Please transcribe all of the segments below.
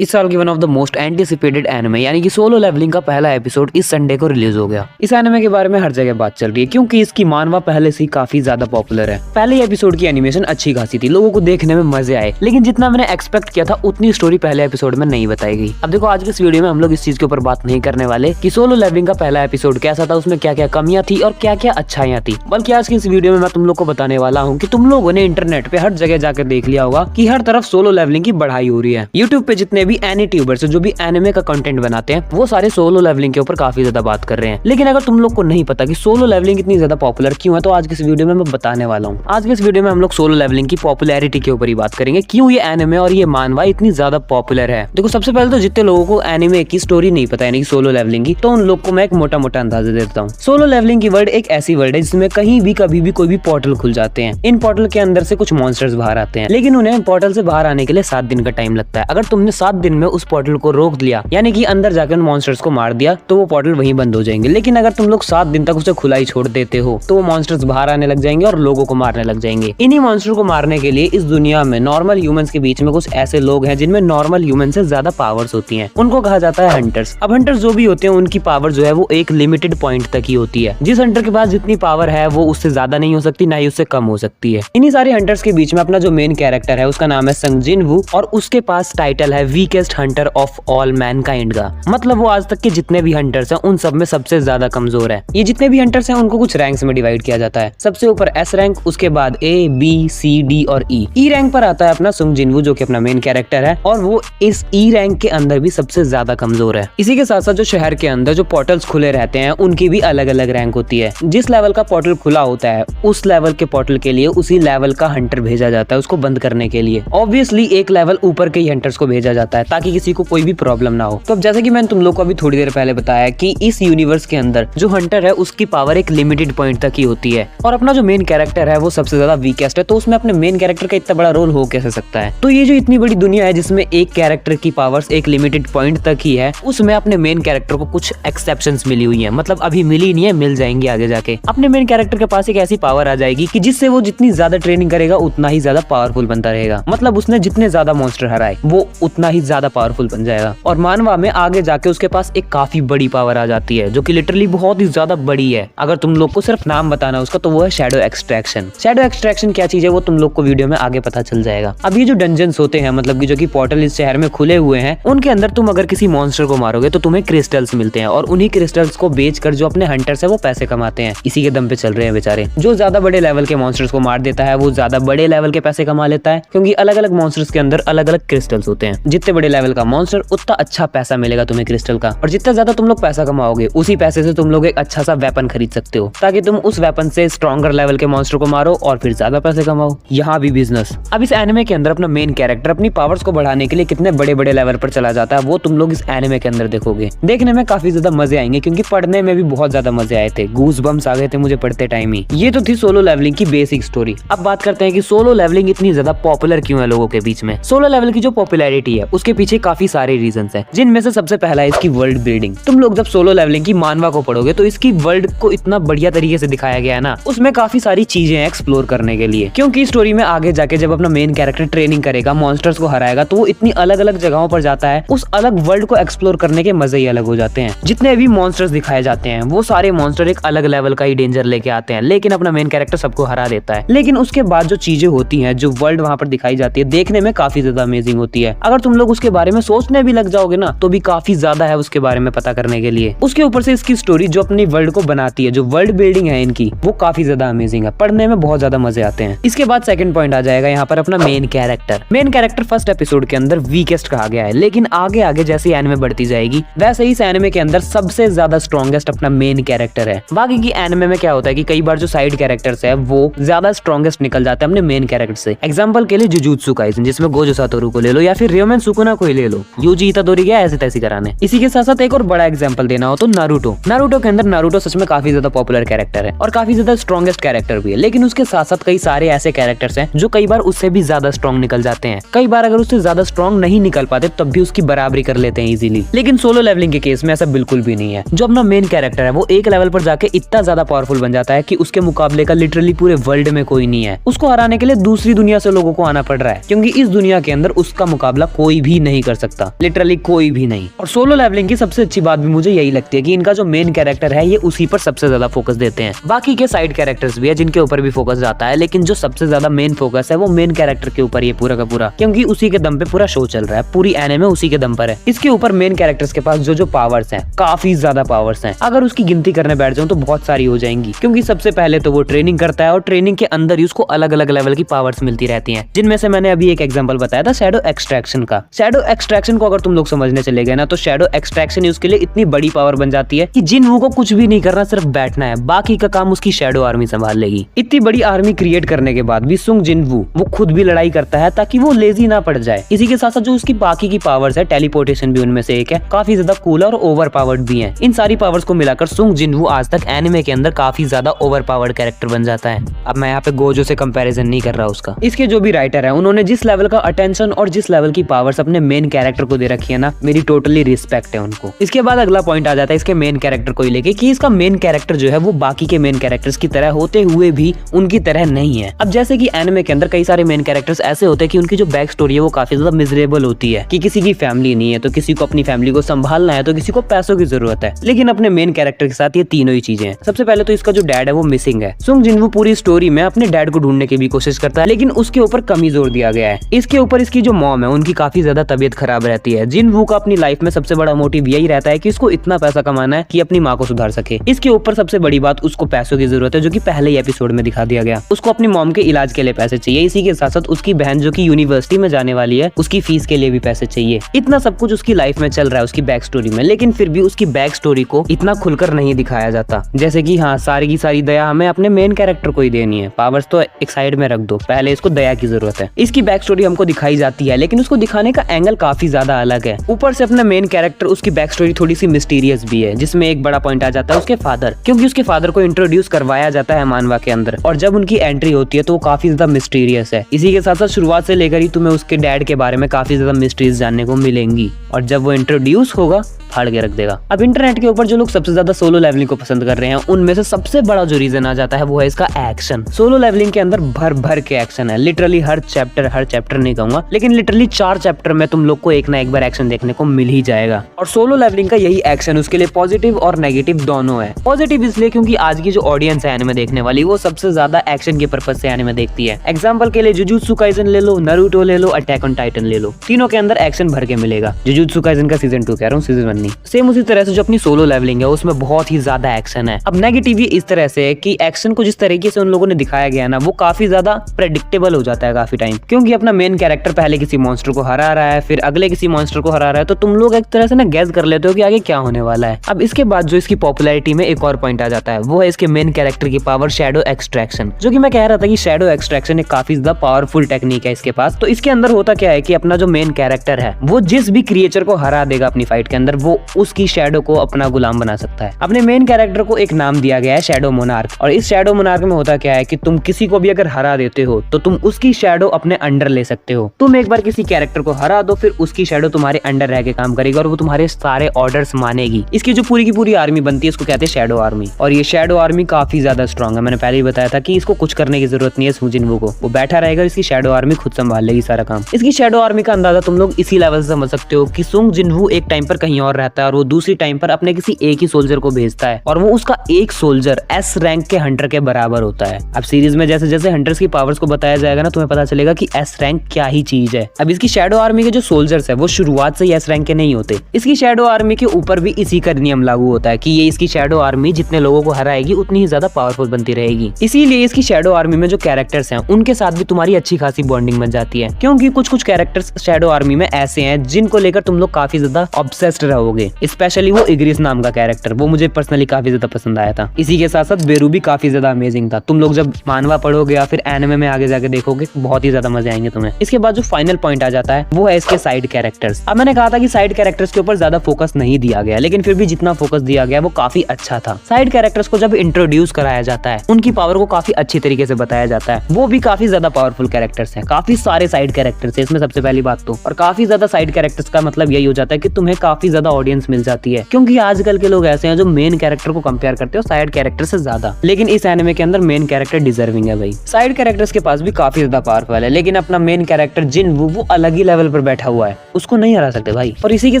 इस साल की one of the most anticipated anime यानी कि सोलो लेवलिंग का पहला एपिसोड इस संडे को रिलीज हो गया। इस एनिमे के बारे में हर जगह बात चल रही है क्योंकि इसकी मानवा पहले से ही काफी ज्यादा पॉपुलर है। पहले एपिसोड की एनिमेशन अच्छी खासी थी, लोगों को देखने में मजे आए, लेकिन जितना मैंने एक्सपेक्ट किया था उतनी स्टोरी पहले एपिसोड में नहीं बताई गई। अब देखो, आज के इस वीडियो में हम लोग इस चीज के ऊपर बात नहीं करने वाले कि सोलो लेवलिंग का पहला एपिसोड कैसा था, उसमें क्या क्या कमियां थी और क्या क्या अच्छाइयां थी, बल्कि आज की इस वीडियो में मैं तुम लोग को बताने वाला हूँ कि तुम लोगों ने इंटरनेट पे हर जगह जाकर देख लिया होगा कि हर तरफ सोलो लेवलिंग की बढ़ाई हो रही है। यूट्यूब पे जितने भी एनी ट्यूबर्स जो भी एनिमे का कंटेंट बनाते हैं वो सारे सोलो लेवलिंग के ऊपर काफी ज्यादा बात कर रहे हैं। लेकिन अगर तुम लोग को नहीं पता कि सोलो लेवलिंग इतनी ज्यादा पॉपुलर क्यों है, तो आज के इस वीडियो में मैं बताने वाला हूँ। आज के इस वीडियो में हम लोग सोलो लेवलिंग की पॉपुलैरिटी के ऊपर ही बात करेंगे, क्यों ये एनिमे और ये मानवा इतनी ज्यादा पॉपुलर है। देखो, सबसे पहले तो जितने लोगों को एनिमे की स्टोरी नहीं पता यानी सोलो लेवलिंग की, तो उन लोग को मैं एक मोटा मोटा अंदाजा देता हूँ। सोलो लेवलिंग की वर्ड एक ऐसी वर्ड है जिसमें कहीं भी कभी भी कोई भी पोर्टल खुल जाते हैं। इन पोर्टल के अंदर से कुछ मॉन्स्टर्स बाहर आते हैं, लेकिन उन्हें पोर्टल से बाहर आने के लिए 7 दिन का टाइम लगता है। अगर तुमने 7 दिन में उस पोर्टल को रोक दिया यानी कि अंदर जाकर उन मॉन्स्टर्स को मार दिया, तो वो पोर्टल वहीं बंद हो जाएंगे। लेकिन अगर तुम लोग 7 दिन तक उसे खुला ही छोड़ देते हो तो वो मॉन्स्टर्स बाहर आने लग जाएंगे और लोगों को मारने लग जाएंगे। इन्हीं मॉन्स्टर को मारने के लिए इस दुनिया में नॉर्मल ह्यूमंस के बीच में कुछ ऐसे लोग हैं जिनमें नॉर्मल ह्यूमन से ज्यादा पावर्स होती हैं। उनको कहा जाता है हंटर्स। अब हंटर्स जो भी होते हैं उनकी पावर जो है वो एक लिमिटेड पॉइंट तक ही होती है। जिस हंटर के पास जितनी पावर है वो उससे ज्यादा नहीं हो सकती, ना ही उससे कम हो सकती है। इन्हीं सारे हंटर्स के बीच में अपना जो मेन कैरेक्टर है उसका नाम है संग जिन वू, और उसके पास टाइटल है weakest Hunter of all Mankind का। मतलब वो आज तक के जितने भी हंटर्स हैं उन सब में सबसे ज्यादा कमजोर है। ये जितने भी हंटर्स हैं उनको कुछ रैंक्स में डिवाइड किया जाता है। सबसे ऊपर एस रैंक, उसके बाद ए, बी, सी, डी और ई रैंक पर आता है अपना सुंग जिनवू जो कि अपना मेन कैरेक्टर है, और वो इस ई रैंक के अंदर भी सबसे ज्यादा कमजोर है। इसी के साथ साथ जो शहर के अंदर जो पोर्टल्स खुले रहते हैं उनकी भी अलग अलग रैंक होती है। जिस लेवल का पोर्टल खुला होता है उस लेवल के पोर्टल के लिए उसी लेवल का हंटर भेजा जाता है उसको बंद करने के लिए। ऑब्वियसली एक लेवल ऊपर के ही हंटर्स को भेजा जाता है ताकि किसी को कोई भी प्रॉब्लम ना हो। तो अब जैसे कि मैंने तुम लोग को अभी थोड़ी देर पहले बताया कि इस यूनिवर्स के अंदर जो हंटर है उसकी पावर एक लिमिटेड पॉइंट तक ही होती है, और अपना जो मेन कैरेक्टर है वो सबसे ज्यादा वीकेस्ट है, तो उसमें अपने मेन कैरेक्टर का इतना बड़ा रोल हो कैसे सकता है। तो ये जो इतनी बड़ी दुनिया है जिसमें एक कैरेक्टर की पावर्स एक लिमिटेड पॉइंट तक ही है, उसमें अपने मेन कैरेक्टर को कुछ एक्सेप्शंस मिली हुई है। मतलब अभी मिली नहीं है, मिल जाएंगी आगे जाके। अपने मेन कैरेक्टर के पास एक ऐसी पावर आ जाएगी कि जिससे वो जितनी ज्यादा ट्रेनिंग करेगा उतना ही ज्यादा पावरफुल बनता रहेगा। मतलब उसने जितने ज्यादा मॉन्स्टर हराए वो उतना ही ज्यादा पावरफुल बन जाएगा, और मानवा में आगे जाके उसके पास एक काफी बड़ी पावर आ जाती है जो कि लिटरली बहुत ही ज्यादा बड़ी है। अगर तुम लोग को सिर्फ नाम बताना उसका तो वो है शैडो एक्सट्रैक्शन। शैडो एक्सट्रैक्शन क्या चीज है वो तुम लोग को वीडियो में आगे पता चल जाएगा। अब ये जो डंजन्स होते हैं, मतलब कि जो कि पोर्टल इस शहर में खुले हुए हैं, उनके अंदर तुम अगर किसी मॉन्स्टर को मारोगे तो तुम्हें क्रिस्टल्स मिलते हैं, और उन्हीं क्रिस्टल्स को बेचकर जो अपने हंटर्स है वो पैसे कमाते हैं। इसी के दम पे चल रहे हैं बेचारे। जो ज्यादा बड़े लेवल के मॉन्स्टर्स को मार देता है वो ज्यादा बड़े लेवल के पैसे कमा लेता है, क्योंकि अलग अलग मॉन्स्टर्स के अंदर अलग अलग क्रिस्टल्स होते हैं। जितने बड़े लेवल का मॉन्स्टर उतना अच्छा पैसा मिलेगा तुम्हें क्रिस्टल का, और जितना ज्यादा तुम लोग पैसा कमाओगे उसी पैसे से तुम लोग एक अच्छा सा वेपन खरीद सकते हो ताकि तुम उस वेपन से स्ट्रॉन्गर लेवल के मॉन्स्टर को मारो और फिर ज्यादा पैसे कमाओ। यहाँ भी बिजनेस। अब इस एनिमे के अंदर अपना मेन कैरेक्टर अपनी पावर्स को बढ़ाने के लिए कितने बड़े बड़े लेवल पर चला जाता है वो तुम लोग इस एनिमे के अंदर देखोगे। देखने में काफी ज्यादा मजे आएंगे, क्योंकि पढ़ने में भी बहुत ज्यादा मजे आए थे। गूज बम्स आ गए थे मुझे पढ़ते टाइम ही। ये तो थी सोलो लेवलिंग की बेसिक स्टोरी। अब बात करते हैं कि सोलो लेवलिंग इतनी ज्यादा पॉपुलर क्यों है लोगों के बीच में। सोलो लेवल की जो पॉपुलैरिटी है उसके पीछे काफी सारे रीजंस हैं, जिनमें से सबसे पहला है इसकी वर्ल्ड बिल्डिंग। तुम लोग जब सोलो लेवलिंग की मानवा को पढ़ोगे तो इसकी वर्ल्ड को इतना बढ़िया तरीके से दिखाया गया है ना, उसमें काफी सारी चीजें एक्सप्लोर करने के लिए। क्योंकि स्टोरी में आगे जाके जब अपना मेन कैरेक्टर ट्रेनिंग करेगा, मॉन्स्टर्स को हराएगा, तो वो इतनी अलग अलग जगहों पर जाता है, उस अलग वर्ल्ड को एक्सप्लोर करने के मजे ही अलग हो जाते हैं। जितने भी मॉन्स्टर्स दिखाए जाते हैं वो सारे मॉन्स्टर एक अलग लेवल का ही डेंजर लेके आते हैं, लेकिन अपना मेन कैरेक्टर सबको हरा देता है। लेकिन उसके बाद जो चीजें होती हैं, जो वर्ल्ड वहाँ पर दिखाई जाती है, देखने में काफी ज्यादा अमेजिंग होती है। अगर तुम लोग उसके बारे में सोचने भी लग जाओगे ना तो भी काफी ज्यादा है उसके बारे में पता करने के लिए। उसके ऊपर से इसकी स्टोरी जो अपनी वर्ल्ड को बनाती है, जो वर्ल्ड बिल्डिंग है इनकी, वो काफी ज्यादा अमेजिंग है। पढ़ने में बहुत ज्यादा मजे आते हैं। इसके बाद सेकंड पॉइंट आ जाएगा यहाँ पर अपना main character. Main character first episode के अंदर वीकेस्ट कहा गया है, लेकिन आगे आगे जैसे एनिमे बढ़ती जाएगी वैसे ही इस एनिमे के अंदर सबसे ज्यादा स्ट्रॉन्गेस्ट अपना मेन कैरेक्टर है। बाकी की एनिमे में क्या होता है कि कई बार जो साइड कैरेक्टर्स है वो ज्यादा स्ट्रॉन्गेस्ट निकल जाते हैं अपने मेन कैरेक्टर से। एग्जांपल के लिए जुजुत्सु काइसेन जिसमें गोजो सातोरू को ले लो, या फिर रियोमेन सुकुना को ही ले लो। यूजी इतादोरी गया ऐसे तैसी कराने। इसी के साथ साथ एक और बड़ा एग्जांपल देना हो तो नारुतो। नारुतो के अंदर नारुतो सच में काफी ज्यादा पॉपुलर कैरेक्टर है और काफी ज्यादा स्ट्रॉन्गेस्ट कैरेक्टर भी है, लेकिन उसके साथ साथ कई सारे ऐसे कैरेक्टर्स हैं जो कई बार उससे भी ज्यादा स्ट्रॉन्ग निकल जाते हैं। कई बार अगर उससे ज्यादा स्ट्रॉन्ग नहीं निकल पाते तब भी उसकी बराबरी कर लेते हैं इजीली। लेकिन सोलो लेवलिंग के केस में ऐसा बिल्कुल भी नहीं है। जो अपना मेन कैरेक्टर है वो एक लेवल पर जाके इतना ज्यादा पावरफुल बन जाता है कि उसके मुकाबले का लिटरली पूरे वर्ल्ड में कोई नहीं है। उसको हराने के लिए दूसरी दुनिया से लोगों को आना पड़ रहा है, क्योंकि इस दुनिया के अंदर उसका मुकाबला कोई भी नहीं कर सकता, लिटरली कोई भी नहीं। और सोलो लेवलिंग की सबसे अच्छी बात भी मुझे यही लगती है कि इनका जो मेन कैरेक्टर है ये उसी पर सबसे ज्यादा फोकस देते हैं। बाकी के साइड कैरेक्टर्स भी है जिनके ऊपर भी फोकस जाता है, लेकिन जो सबसे ज्यादा मेन फोकस है वो मेन कैरेक्टर के ऊपर ये पूरा का पूरा, क्योंकि उसी के दम पे पूरा शो चल रहा है, पूरी एनिमे उसी के दम पर है। इसके ऊपर मेन कैरेक्टर्स के पास जो जो पावर्स हैं, काफी ज्यादा पावर्स हैं। अगर उसकी गिनती करने बैठ जाऊं तो बहुत सारी हो जाएंगी, क्योंकि सबसे पहले तो वो ट्रेनिंग करता है और ट्रेनिंग के अंदर ही उसको अलग अलग लेवल की पावर्स मिलती रहती हैं, जिनमें से मैंने अभी एक एग्जांपल बताया था शैडो एक्सट्रैक्शन का। शैडो एक्सट्रैक्शन को अगर तुम लोग समझने चले गए ना तो शैडो एक्सट्रैक्शन उसके लिए इतनी बड़ी पावर बन जाती है कि जिनवू को कुछ भी नहीं करना, सिर्फ बैठना है, बाकी का काम उसकी शैडो आर्मी संभाल लेगी। इतनी बड़ी आर्मी क्रिएट करने के बाद भी सुंग जिनवू वो खुद भी लड़ाई करता है ताकि वो लेजी ना पड़ जाए। इसी के साथ साथ जो उसकी बाकी की पावर्स है, टेलीपोर्टेशन भी उनमें से एक है, काफी ज्यादा कूल और ओवर पावर्ड भी है। इन सारी पावर्स को मिलाकर सुंग जिनवू आज तक एनिमे के अंदर काफी ज्यादा ओवर पावर्ड कैरेक्टर बन जाता है। अब मैं यहाँ पे गोजो से कंपैरिजन नहीं कर रहा उसका। इसके जो भी राइटर है उन्होंने जिस लेवल का अटेंशन और जिस लेवल की पावर्स अपने मेन कैरेक्टर को दे रखी है ना, मेरी टोटली रिस्पेक्ट है उनको। इसके बाद अगला पॉइंट आ जाता है इसके मेन कैरेक्टर को लेके कि इसका मेन कैरेक्टर जो है वो बाकी के मेन कैरेक्टर्स की तरह होते हुए भी उनकी तरह नहीं है। अब जैसे कि एनिमे के अंदर कई सारे मेन कैरेक्टर्स ऐसे होते हैं कि उनकी जो बैक स्टोरी है वो काफी ज्यादा मिजरेबल होती है, कि किसी की फैमिली नहीं है तो किसी को अपनी फैमिली को संभालना है तो किसी को पैसों की जरूरत है। लेकिन अपने मेन कैरेक्टर के साथ ये तीनों ही चीजें हैं। सबसे पहले तो इसका जो डैड है वो मिसिंग है। सुंग जिनवू पूरी स्टोरी में अपने डैड को ढूंढने की भी कोशिश करता है, लेकिन उसके ऊपर कमी जोर दिया गया है। इसके ऊपर इसकी जो मॉम है उनकी काफी ज्यादा तबीयत खराब रहती है। जिनवू का अपनी लाइफ में सबसे बड़ा मोटिव यही रहता है कि इसको इतना पैसा कमाना है कि अपनी माँ को सुधार सके। इसके ऊपर सबसे बड़ी बात उसको पैसों की जरूरत है, जो कि पहले ही एपिसोड में दिखा दिया गया। उसको अपनी मॉम के इलाज के लिए पैसे चाहिए, इसी के साथ साथ उसकी बहन जो कि यूनिवर्सिटी में जाने वाली है उसकी फीस के लिए भी पैसे चाहिए। इतना सब कुछ उसकी लाइफ में चल रहा है उसकी बैक स्टोरी में, लेकिन फिर भी उसकी बैक स्टोरी को इतना खुलकर नहीं दिखाया जाता। जैसे कि हाँ, सारी की सारी दया हमें अपने मेन कैरेक्टर को ही देनी है, पावर्स तो एक साइड में रख दो, पहले इसको दया की जरूरत है। इसकी बैक स्टोरी हमको दिखाई जाती है, लेकिन उसको दिखाने का एंगल काफी ज्यादा अलग है। ऊपर से अपना मेन कैरेक्टर उसकी बैक स्टोरी थोड़ी सी मिस्टीरियस भी है, जिसमें एक बड़ा पॉइंट आ जाता है उसके फादर, क्योंकि उसके फादर को इंट्रोड्यूस करवाया जाता है मानवा के अंदर, और जब उनकी एंट्री होती है तो वो काफी ज्यादा मिस्टीरियस है। इसी के साथ साथ शुरुआत से लेकर ही तुम्हें उसके डैड के बारे में काफी ज्यादा मिस्ट्रीज जानने को मिलेंगी, और जब वो इंट्रोड्यूस होगा फाड़ के रख देगा। अब इंटरनेट के ऊपर जो लोग सबसे ज्यादा सोलो लेवलिंग को पसंद कर रहे हैं उनमें से सबसे बड़ा जो रीजन आ जाता है वो है इसका एक्शन। सोलो लेवलिंग के अंदर भर भर के एक्शन है, लिटरली हर चैप्टर नहीं कहूंगा, लेकिन लिटरली 4 चैप्टर में तुम लोग को एक ना एक बार एक्शन देखने को मिल ही जाएगा। और सोलो लेवलिंग का यही एक्शन उसके लिए पॉजिटिव और नेगेटिव दोनों है। पॉजिटिव इसलिए क्योंकि आज की जो ऑडियंस है एनिमे देखने वाली वो सबसे ज्यादा एक्शन के पर्पज से एनिमे देखती है। एग्जाम्पल के लिए जुजुत्सु काइसेन ले लो, नारुतो ले लो, अटैक ऑन टाइटन ले लो, तीनों के अंदर एक्शन भर के मिलेगा। जुजुत्सु काइसेन का सीजन 2 कह रहा हूँ, सीजन 1 नहीं। सेम उसी तरह से जो अपनी सोलो लेवलिंग है उसमें बहुत ही ज्यादा एक्शन है। अब नेगेटिव ये इस तरह से है कि एक्शन को जिस तरीके से उन लोगों ने दिखाया गया ना वो काफी ज्यादा प्रेडिक्टेबल हो जाता है काफी टाइम, क्योंकि अपना मेन कैरेक्टर पहले किसी मॉन्स्टर को हरा रहा है, फिर अगले किसी मॉन्स्टर को हरा रहा है, तो तुम लोग एक तरह से ना गैस कर लेते हो कि आगे क्या होने वाला है। अब इसके बाद जो इसकी पॉपुलैरिटी में एक और पॉइंट आ जाता है वो है इसके मेन कैरेक्टर की पावर शैडो एक्सट्रैक्शन, जो कि मैं कह रहा था कि शैडो एक्सट्रैक्शन एक काफी ज्यादा पावरफुल टेक्निक है इसके पास। तो इसके अंदर होता क्या है कि अपना जो मेन कैरेक्टर है वो जिस भी क्रिएचर को हरा देगा अपनी फाइट के अंदर वो उसकी शैडो को अपना गुलाम बना सकता है। अपने मेन कैरेक्टर को एक नाम दिया गया है शैडो मोनार्क, और इस शैडो मोनार्क में होता क्या है कि तुम किसी को भी अगर हरा देते हो तो तुम उसकी शैडो अपने अंडर ले सकते हो। तुम एक बार किसी कैरेक्टर को हरा दो, फिर उसकी शैडो तुम्हारे अंडर रह के काम करेगी और वो तुम्हारे सारे ऑर्डर्स मानेगी। इसकी जो पूरी की पूरी आर्मी बनती है इसको कहते हैं शैडो आर्मी, और ये शैडो आर्मी काफी ज्यादा स्ट्रॉन्ग है। मैंने पहले ही बताया था कि इसको कुछ करने की जरूरत नहीं है सुंग जिनवू को, वो बैठा रहेगा, इसकी शैडो आर्मी खुद संभाल लेगी सारा काम। इसकी शैडो आर्मी का अंदाजा तुम लोग इसी लेवल से समझ सकते हो कि सुंग जिनवू एक टाइम पर कहीं और रहता है और वो दूसरी टाइम पर अपने किसी एक ही सोल्जर को भेजता है, और वो उसका एक सोल्जर एस रैंक के हंटर के बराबर होता है। अब सीरीज में जैसे जैसे हंटर्स की पावर्स को बताया जाएगा ना तुम्हें पता चलेगा कि एस रैंक क्या ही चीज है। अब इसकी शैडो आर्मी के जो सोल्जर्स है वो शुरुआत से ही एस रैंक के नहीं होते। इसकी शैडो आर्मी के ऊपर भी इसी का नियम लागू होता है कि ये इसकी शैडो आर्मी जितने लोगों को हराएगी उतनी ही ज्यादा पावरफुल बनती रहेगी। इसीलिए इसकी शैडो आर्मी में जो कैरेक्टर्स हैं उनके साथ भी तुम्हारी अच्छी खासी बॉन्डिंग बन जाती है, क्योंकि कुछ कैरेक्टर्स शैडो आर्मी में ऐसे हैं जिनको लेकर तुम लोग काफी ज्यादा ऑब्सेस्ड रहोगे। स्पेशली वो इग्रिस नाम का कैरेक्टर, वो मुझे पर्सनली काफी ज्यादा पसंद आया था। इसी के साथ साथ बेरू भी काफी ज्यादा अमेजिंग था। तुम लोग जब मानवा पढ़ोगे या फिर एनिमे में आगे जाके देखोगे बहुत ही ज्यादा मजे आएंगे तुम्हें। इसके बाद जो फाइनल पॉइंट आ जाता है वो है इसके साइड कैरेक्टर्स। अब मैंने कहा था कि साइड कैरेक्टर्स के ऊपर ज्यादा फोकस नहीं दिया गया, लेकिन फिर भी जितना फोकस दिया गया वो काफी अच्छा था। साइड कैरेक्टर्स को जब इंट्रोड्यूस कराया जाता है उनकी पावर को काफी अच्छी तरीके से बताया जाता है, वो भी काफी ज्यादा पावरफुल कैरेक्टर्स हैं। काफी सारे साइड कैरेक्टर्स हैं इसमें सबसे पहली बात तो, और काफी ज्यादा साइड कैरेक्टर्स का मतलब यही हो जाता है कि तुम्हें काफी ज्यादा ऑडियंस मिल जाती है, क्योंकि आजकल के लोग ऐसे हैं जो मेन कैरेक्टर को कंपेयर करते हो साइड कैरेक्टर से ज्यादा। लेकिन इस एनिमे के अंदर मेन कैरेक्टर डिजर्विंग है भाई। साइड कैरेक्टर्स के पास भी काफी ज्यादा पावरफुल है, लेकिन अपना मेन कैरेक्टर जिनवू वो अलग ही लेवल पर बैठा हुआ है, उसको नहीं हरा सकते भाई। और इसी के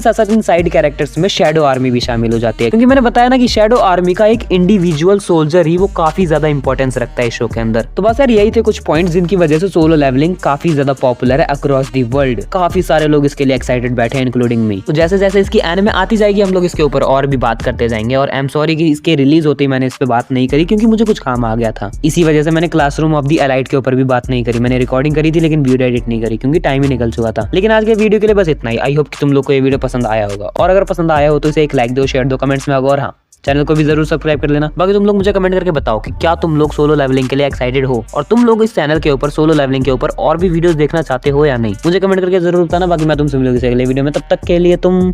साथ साथ इन साइड कैरेक्टर्स में शैडो आर्मी भी शामिल हो जाती है, क्योंकि मैंने बताया ना कि शैडो आर्मी का एक इंडिविजुअल सोल्जर ही वो काफी ज्यादा इंपॉर्टेंस रखता है इस शो के अंदर। तो बस यार यही थे कुछ पॉइंट्स जिनकी वजह से सोलो लेवलिंग काफी ज्यादा पॉपुलर है अक्रॉस दी वर्ल्ड। काफी सारे लोग इसके लिए एक्साइटेड बैठे हैं, इंक्लूडिंग मी। तो जैसे जैसे इसकी एनिमे आती जाएगी हम लोग इसके ऊपर और भी बात करते जाएंगे। और आई एम सॉरी कि इसके रिलीज होते ही मैंने इस पे बात नहीं करी, क्योंकि मुझे कुछ काम आ गया था। इसी वजह से मैंने क्लासरूम ऑफ द एलाइट के ऊपर भी बात नहीं करी। मैंने रिकॉर्डिंग करी थी लेकिन वीडियो एडिट नहीं करी, क्योंकि टाइम ही निकल चुका था। लेकिन आज के वीडियो के लिए बस इतना ही। आई होप कि तुम लोग को ये वीडियो पसंद आया होगा, और अगर पसंद आया हो तो इसे एक लाइक दो, शेयर दो, कमेंट्स में और हाँ, चैनल को भी जरूर सब्सक्राइब कर लेना। बाकी तुम लोग मुझे कमेंट करके बताओ कि क्या तुम लोग सोलो लेवलिंग के लिए एक्साइटेड हो, और तुम लोग इस चैनल के ऊपर सोलो लेवलिंग के ऊपर और भी वीडियोस देखना चाहते हो या नहीं। मुझे कमेंट करके जरूर बताना। बाकी मैं तुमसे मिलूंगी अगले वीडियो में, तब तक के लिए तुम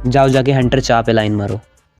जाओ जाके हंटर चाह पे लाइन मारो।